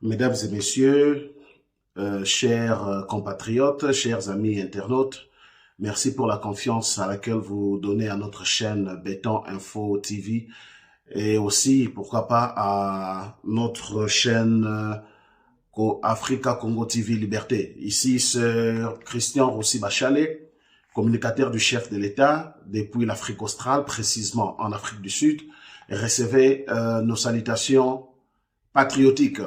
Mesdames et messieurs, chers compatriotes, chers amis internautes, merci pour la confiance à laquelle vous donnez à notre chaîne Béton Info TV et aussi, pourquoi pas, à notre chaîne Africa Congo TV Liberté. Ici, c'est Christian Rossi Bachale, communicateur du chef de l'État depuis l'Afrique australe, précisément en Afrique du Sud. Recevez nos salutations patriotiques.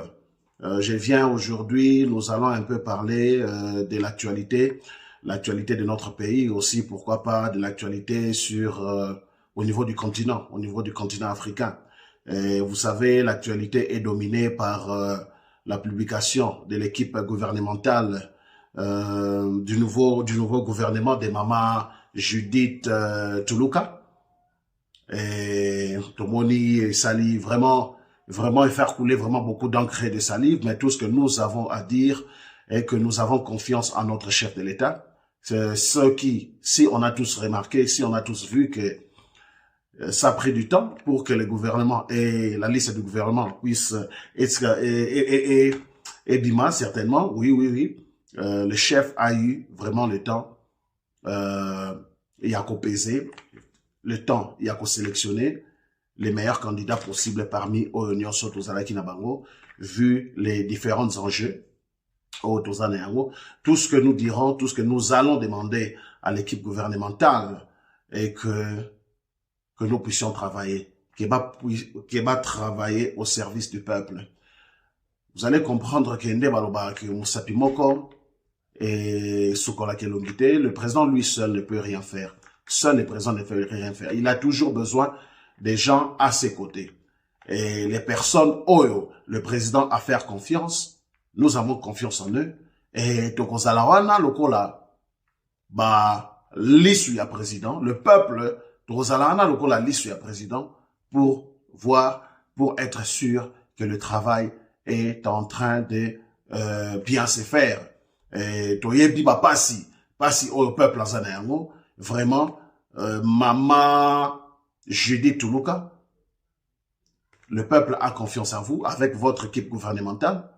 Je viens aujourd'hui, nous allons un peu parler de l'actualité de notre pays, aussi pourquoi pas de l'actualité sur au niveau du continent africain. Et vous savez, l'actualité est dominée par la publication de l'équipe gouvernementale du nouveau gouvernement de Maman Judith Tuluka. Et Tomoni Sali vraiment et faire couler vraiment beaucoup d'encre et de salive, mais tout ce que nous avons à dire est que nous avons confiance en notre chef de l'État. C'est ce qui, si on a tous remarqué, si on a tous vu que ça a pris du temps pour que le gouvernement et la liste du gouvernement puisse être, et Bima, certainement, oui. Le chef a eu vraiment le temps, il y a qu'à peser, le temps, il y a qu'à sélectionner les meilleurs candidats possibles parmi Oyo Soto Zalaki Nabango, vu les différents enjeux au Tozaneango. Tout ce que nous dirons, tout ce que nous allons demander à l'équipe gouvernementale est que nous puissions travailler, que va travailler au service du peuple. Vous allez comprendre que Ndebaloba, que Moussapi Moko et Soukola Kelongite, le président lui seul ne peut rien faire. Seul le président ne peut rien faire. Il a toujours besoin des gens à ses côtés. Et les personnes, le président a faire confiance, nous avons confiance en eux. Et Tokozalawana, Lokola, l'issue à président, le peuple, Tokozalawana, Lokola, l'issue à président, pour être sûr que le travail est en train de bien se faire. Et Toyebi, passi au peuple en vraiment, Maman Judith Tuluka, le peuple a confiance en vous, avec votre équipe gouvernementale.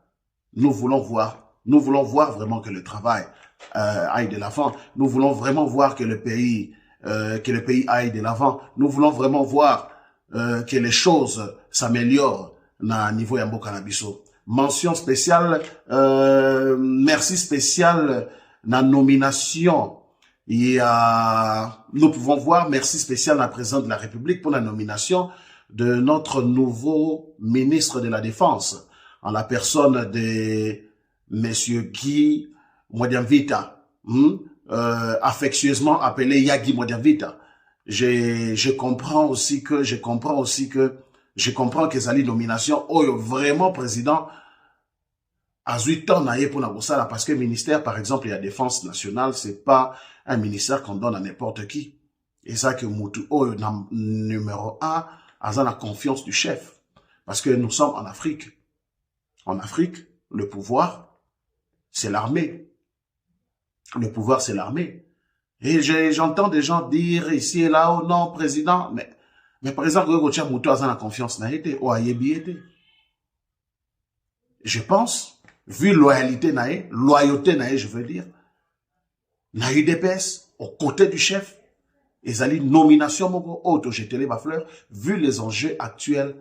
Nous voulons voir vraiment que le travail aille de l'avant. Nous voulons vraiment voir que le pays aille de l'avant. Nous voulons vraiment voir que les choses s'améliorent na niveau Yambo Canabiso. Mention spéciale, merci spécial na nomination. Nous pouvons voir, merci spécial à la présidente de la République pour la nomination de notre nouveau ministre de la Défense, en la personne de Monsieur Guy Modiamvita, affectueusement appelé Yagi Modiamvita. Je comprends que Zali nomination, vraiment président, à 8 ans, parce que le ministère, par exemple, la défense nationale, c'est pas un ministère qu'on donne à n'importe qui. Et ça que Moutou, numéro 1, a la confiance du chef. Parce que nous sommes en Afrique. En Afrique, le pouvoir, c'est l'armée. Le pouvoir, c'est l'armée. Et j'entends des gens dire ici et là, oh non, président, mais par exemple, Moutou a la confiance n'a été, je pense, vu loyauté nae, je veux dire, na UDPS, aux côtés du chef, et zali nomination moko auto jetele ba fleur, vu les enjeux actuels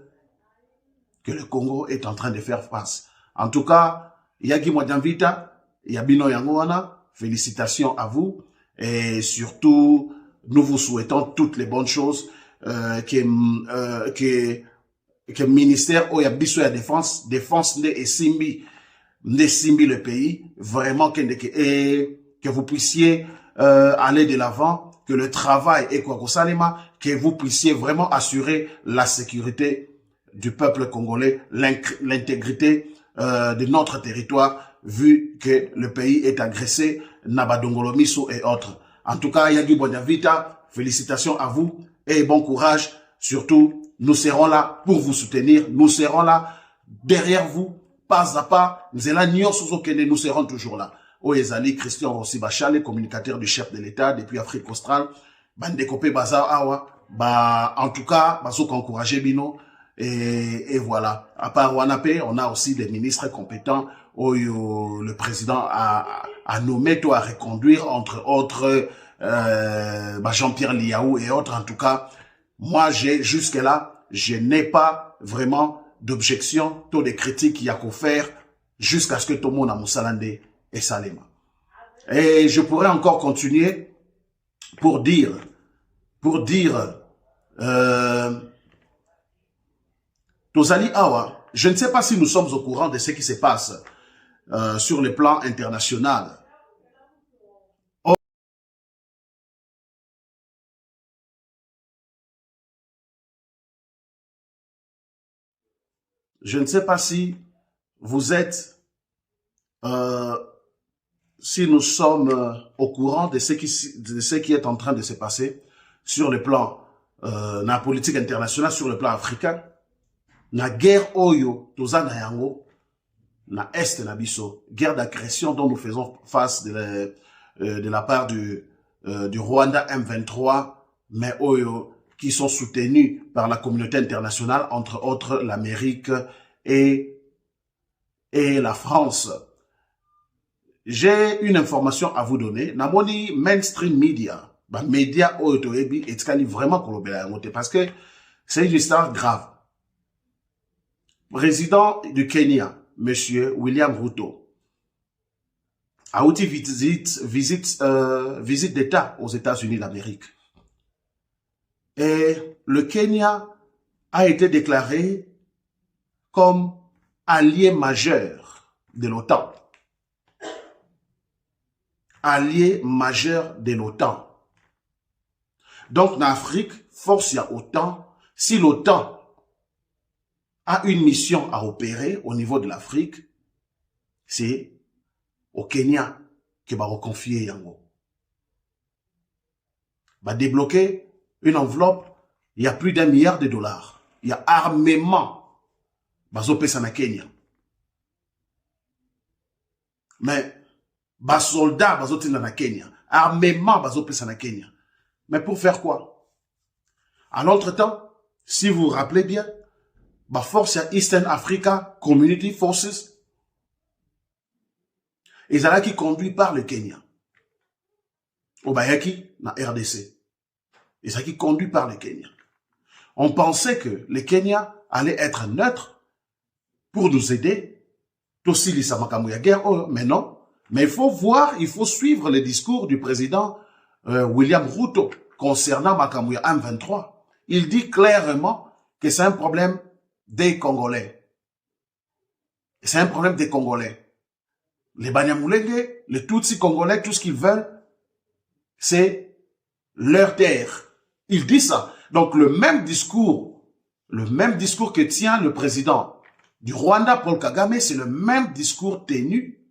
que le Congo est en train de faire face. En tout cas, Yagi Modiamvita, Yabino Yangoana, félicitations à vous, et surtout, nous vous souhaitons toutes les bonnes choses, que ministère Oyabiso ya défense et Simbi le pays, vraiment que vous puissiez aller de l'avant, que le travail est quoi que vous puissiez vraiment assurer la sécurité du peuple congolais, l'intégrité de notre territoire, vu que le pays est agressé, Nabadongolomiso et autres. En tout cas, Yagi Modiamvita, félicitations à vous et bon courage. Surtout, nous serons là pour vous soutenir, nous serons là derrière vous, pas à pas, nous serons toujours là. Oyezali, Christian Rossi Bachale, communicateur du chef de l'État depuis Afrique australe, Bandekopé Bazar Awa, en tout cas, Bazok encourager Bino, Et voilà. À part Wanapé, on a aussi des ministres compétents où le président a nommé, à reconduire, entre autres, Jean-Pierre Liaou et autres. En tout cas, moi, jusque-là, je n'ai pas vraiment d'objection, tout des critiques qu'il y a qu'à faire jusqu'à ce que tout le monde a Moussalande et Salema. Et je pourrais encore continuer pour dire, Tozali Awa, je ne sais pas si nous sommes au courant de ce qui se passe sur le plan international. Je ne sais pas si vous êtes, si nous sommes au courant de ce qui est en train de se passer sur le plan la politique internationale, sur le plan africain. La guerre oyo, toza na yango, na est na biso, guerre d'agression dont nous faisons face de la part du Rwanda M23, mais oyo, qui sont soutenus par la communauté internationale, entre autres l'Amérique et la France. J'ai une information à vous donner. Namoni mainstream media, média oyo toyebi etikali vraiment kolobela yango te, parce que c'est une histoire grave. Président du Kenya, Monsieur William Ruto, a eu visite d'État aux États-Unis d'Amérique. Et le Kenya a été déclaré comme allié majeur de l'OTAN. Allié majeur de l'OTAN. Donc, en Afrique, force y a autant. Si l'OTAN a une mission à opérer au niveau de l'Afrique, c'est au Kenya que va reconfier Yango. Va débloquer une enveloppe, il y a plus d'1 milliard de dollars. Il y a armement. Bazopesa na Kenya. Mais, soldats bazotina na Kenya. Armement bazopesa na Kenya. Mais pour faire quoi? À l'entretemps, si vous vous rappelez bien, force à Eastern Africa Community Forces, ils allaient qui conduit par le Kenya. Obayaki, na RDC. Ils allaient qui conduit par le Kenya. On pensait que le Kenya allait être neutre pour nous aider. Aussi, les guerre, mais non. Mais il faut voir, il faut suivre le discours du président William Ruto concernant Makamouya M23. Il dit clairement que c'est un problème des Congolais. C'est un problème des Congolais. Les Banyamulenge, les Tutsis Congolais, tout ce qu'ils veulent, c'est leur terre. Il dit ça. Donc le même discours que tient le président du Rwanda, Paul Kagame, c'est le même discours tenu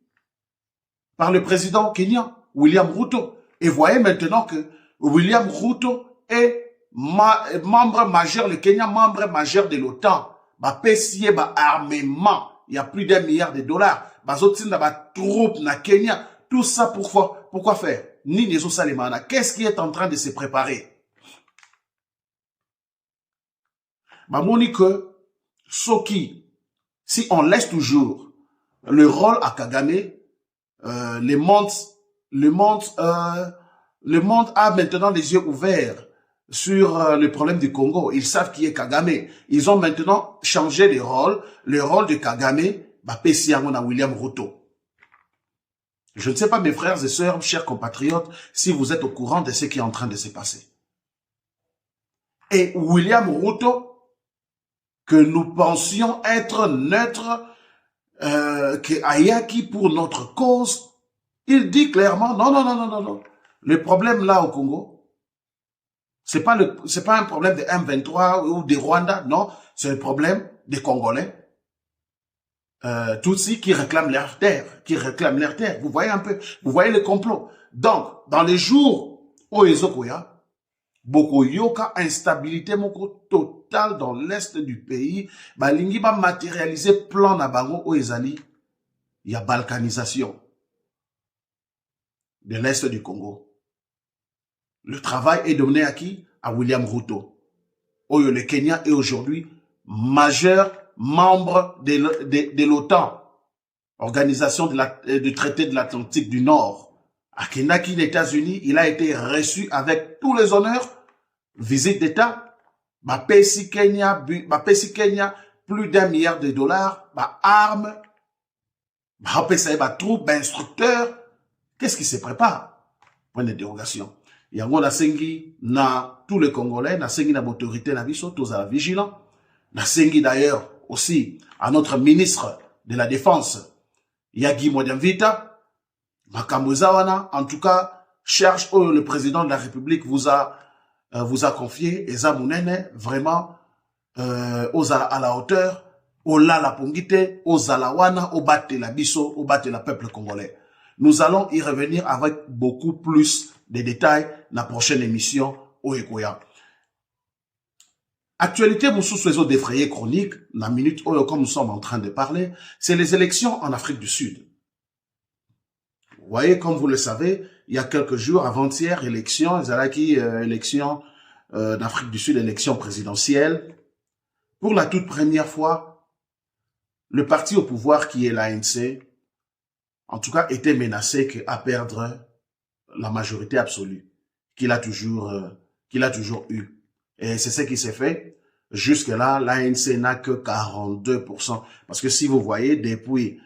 par le président kenyan, William Ruto. Et voyez maintenant que William Ruto est membre majeur, le Kenya membre majeur de l'OTAN. PCA, armement, il y a plus d'1 milliard de dollars. Troupes na Kenya. Tout ça pourquoi faire? Ni Nezo Salemana. Qu'est-ce qui est en train de se préparer? Monique, Soki, si on laisse toujours le rôle à Kagame, le monde a maintenant les yeux ouverts sur le problème du Congo. Ils savent qui est Kagame. Ils ont maintenant changé les rôles. Le rôle de Kagame, na William Ruto. Je ne sais pas, mes frères et sœurs, chers compatriotes, si vous êtes au courant de ce qui est en train de se passer. Et William Ruto, que nous pensions être neutre, que Ayaki pour notre cause, il dit clairement, non. Le problème là au Congo, c'est pas un problème de M23 ou de Rwanda, non, c'est un problème des Congolais, Tutsis qui réclament leur terre, Vous voyez un peu, vous voyez le complot. Donc, dans les jours où Ezokoya, beaucoup yoka instabilité moko totale dans l'est du pays, balingi ba matérialiser plan na bango o ezali, il y a balkanisation de l'est du Congo. Le travail est donné à qui? À William Ruto. Le Kenya est aujourd'hui majeur membre de l'OTAN, organisation du traité de l'Atlantique du Nord. À Kenaki, les États-Unis, il a été reçu avec tous les honneurs, visite d'État, Bapesi Kenya, plus d'1 milliard de dollars, armes, troupes, instructeurs. Qu'est-ce qui se prépare? Point de dérogation. Yango na sengi na tous les Congolais, na sengi na autorité na biso, tous à la vigilant. Na sengi d'ailleurs aussi à notre ministre de la Défense, Yagi Modiamvita, Makambozawana, en tout cas, charge où le président de la République vous a confié, Eza Mounene, vraiment, à la hauteur, au la la pongite, au zalawana, au bate la biso, au bate la peuple congolais. Nous allons y revenir avec beaucoup plus de détails dans la prochaine émission au Ekoya. Actualité, nous sous défrayé chronique, la minute comme nous sommes en train de parler, c'est les élections en Afrique du Sud. Vous voyez, comme vous le savez, il y a quelques jours, avant-hier, élection d'Afrique du Sud, élection présidentielle. Pour la toute première fois, le parti au pouvoir qui est l'ANC, en tout cas, était menacé à perdre la majorité absolue qu'il a toujours eu. Et c'est ce qui s'est fait. Jusque-là, l'ANC n'a que 42%. Parce que si vous voyez, depuis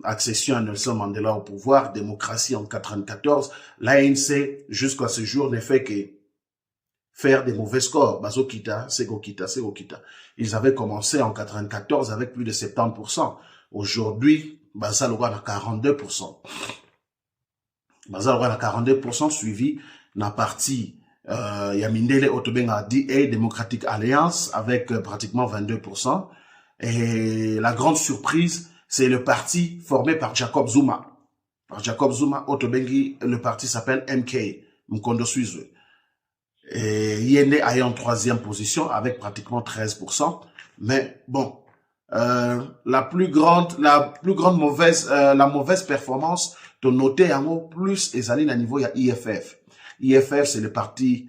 accession à Nelson Mandela au pouvoir, démocratie en 94, l'ANC, jusqu'à ce jour, ne fait que faire des mauvais scores. Bazokita, Segokita. Ils avaient commencé en 94 avec plus de 70%. Aujourd'hui, Baza Loga a 42%. Baza Loga a 42% suivi na parti Yamindele Otobenga DA, Democratic Alliance, avec pratiquement 22%. Et la grande surprise, c'est le parti formé par Jacob Zuma. Par Jacob Zuma, Otobengi, le parti s'appelle MK, Mkondo Suisse. Et Yende est en 3e position avec pratiquement 13%. Mais bon, la mauvaise performance de noter en haut plus les années à niveau, il y a IFF. IFF, c'est le parti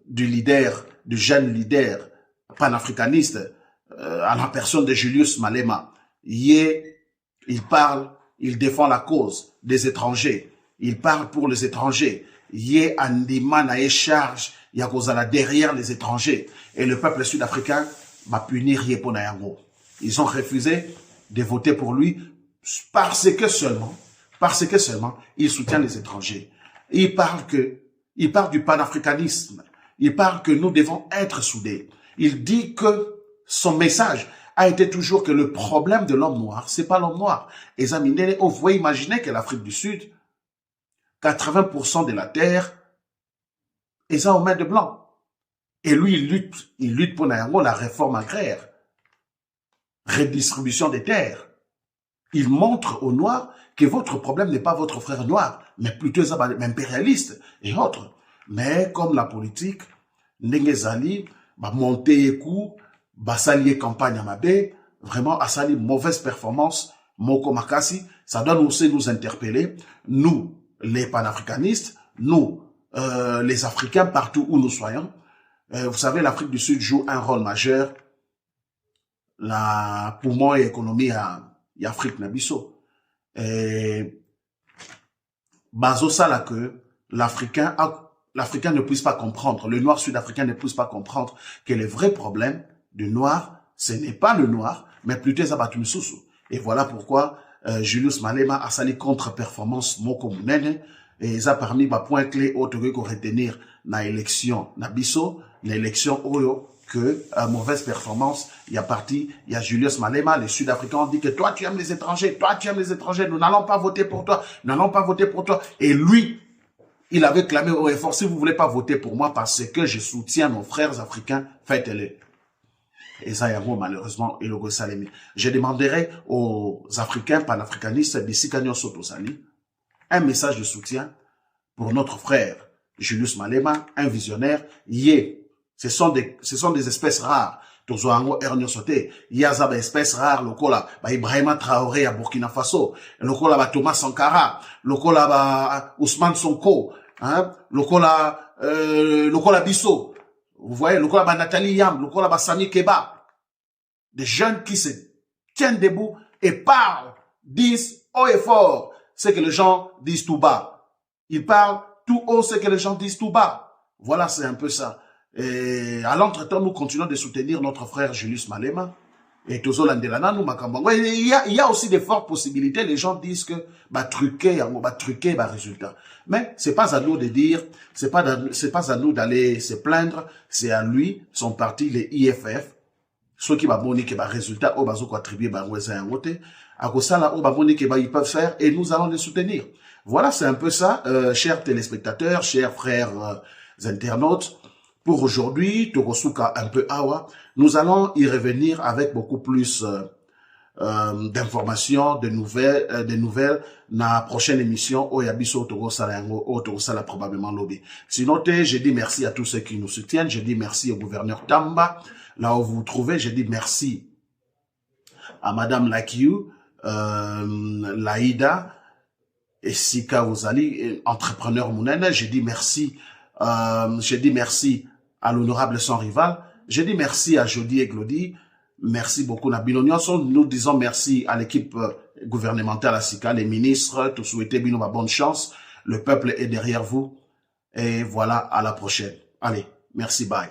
du jeune leader panafricaniste, à la personne de Julius Malema. Il parle, il défend la cause des étrangers. Il parle pour les étrangers. Yé andima na charge, yakozala derrière les étrangers. Et le peuple sud-africain va punir Yepona Yango. Ils ont refusé de voter pour lui parce que seulement, il soutient les étrangers. Il parle du panafricanisme. Il parle que nous devons être soudés. Il dit que son message a été toujours que le problème de l'homme noir, c'est pas l'homme noir. Et Zaminele, vous pouvez imaginer que l'Afrique du Sud, 80% de la terre est aux mains de blancs. Et lui, il lutte pour la réforme agraire, redistribution des terres. Il montre aux Noirs que votre problème n'est pas votre frère noir, mais plutôt impérialiste et autres. Mais comme la politique, Ndengezali, monter coup, salier campagne à Mabé, vraiment à sali mauvaise performance, Moko Makasi, ça doit aussi nous interpeller, nous, les panafricanistes, nous, les Africains, partout où nous soyons. Vous savez, l'Afrique du Sud joue un rôle majeur, la poumon et économie à Afrique Nabiso. Et baso ça là que l'Africain ne puisse pas comprendre, le noir sud-africain ne puisse pas comprendre que le vrai problème du noir, ce n'est pas le noir, mais plutôt Zabatou Msusu. Et voilà pourquoi Julius Malema a sali contre-performance Moko Munene, et ça parmi les points clés autres qu'on retenir na élection na biso, na élection oyo que mauvaise performance, il y a Julius Malema, les Sud-Africains ont dit que toi tu aimes les étrangers, nous n'allons pas voter pour toi, Et lui, il avait clamé au effort, si vous voulez pas voter pour moi parce que je soutiens nos frères africains, faites-le. Et ça, malheureusement, il a salé. Je demanderai aux Africains panafricanistes d'ici Kanyon Sotosali un message de soutien pour notre frère Julius Malema, un visionnaire. Ce sont des espèces rares. Tozoango Ernio Soté, Yazaba espèces rares, lokola, Ibrahima Traoré à Burkina Faso, lokola Thomas Sankara, lokola Ousmane Sonko, lokola Bisso. Vous voyez, le Kolaba Nathalie Yam, le Kolaba Sami Keba, des jeunes qui se tiennent debout et parlent, disent haut et fort ce que les gens disent tout bas. Ils parlent tout haut ce que les gens disent tout bas. Voilà, c'est un peu ça. Et à l'entretemps, nous continuons de soutenir notre frère Julius Malema. Et il y a aussi de fortes possibilités. Les gens disent que truquer, résultat. Mais c'est pas à nous de dire, c'est pas à nous d'aller se plaindre. C'est à lui, son parti, les IFF, ceux qui va monique résultat au bazo attribuer à cosala au monique ils peuvent faire et nous allons les soutenir. Voilà, c'est un peu ça, chers téléspectateurs, chers frères internautes. Pour aujourd'hui, Togosuka un peu awa, nous allons y revenir avec beaucoup plus d'informations, de nouvelles, na prochaine émission, Oyabiso Togosala probablement lobby. Sinon, je dis merci à tous ceux qui nous soutiennent, je dis merci au gouverneur Tamba, là où vous vous trouvez, je dis merci à Madame Lakiou, Laïda, et Sika Ozali, entrepreneur Mounene, je dis merci à l'honorable sans rival. Je dis merci à Jody et Glody. Merci beaucoup Nabino Nyonso. Nous disons merci à l'équipe gouvernementale à Sika, les ministres. Tout souhaiter Bino ma bonne chance. Le peuple est derrière vous. Et voilà, à la prochaine. Allez, merci, bye.